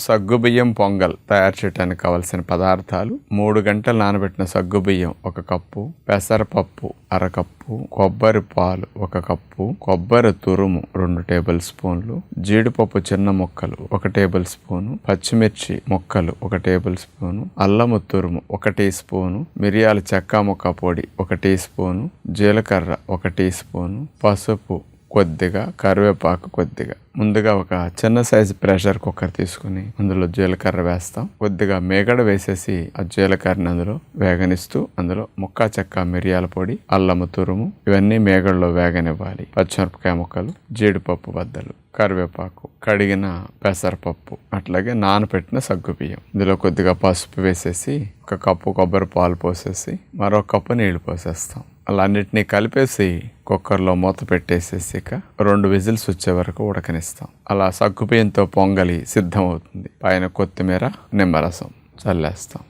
సగ్గుబియ్యం పొంగల్ తయారు చేయడానికి కావలసిన పదార్థాలు: 3 గంటలు నానబెట్టిన సగ్గుబియ్యం 1 కప్పు, పెసరపప్పు అరకప్పు, కొబ్బరి పాలు 1 కప్పు, కొబ్బరి తురుము 2 టేబుల్ స్పూన్లు, జీడిపప్పు చిన్న ముక్కలు 1 టేబుల్ స్పూను, పచ్చిమిర్చి ముక్కలు 1 టేబుల్ స్పూను, అల్లము తురుము 1 టీ స్పూను, మిరియాల చెక్క ముక్క పొడి 1 టీ స్పూను, జీలకర్ర 1 టీ స్పూను, పసుపు కొద్దిగా, కరివేపాకు కొద్దిగా. ముందుగా ఒక చిన్న సైజు ప్రెషర్ కుక్కర్ తీసుకుని అందులో జీలకర్ర వేస్తాం. కొద్దిగా మేగడ వేసేసి ఆ జీలకర్రని అందులో వేగనిస్తూ అందులో ముక్కా చెక్క మిరియాల పొడి, అల్లము తురుము ఇవన్నీ మేగడలో వేగనివ్వాలి. పచ్చిమిరపకాయ ముక్కలు, జీడిపప్పు బద్దలు, కరివేపాకు, కడిగిన పెసరపప్పు, అట్లాగే నానపెట్టిన సగ్గుబియ్యం. ఇందులో కొద్దిగా పసుపు వేసేసి 1 కప్పు కొబ్బరి పాలు పోసేసి మరో కప్పు నీళ్లు పోసేస్తాం. అలా అన్నిటినీ కలిపేసి కుక్కర్లో మూత పెట్టేసేసి 2 విజిల్స్ వచ్చే వరకు ఉడకనిస్తాం. అలా సగ్గుబియ్యంతో పొంగలి సిద్ధమవుతుంది. పైన కొత్తిమీర, నిమ్మరసం చల్లేస్తాం.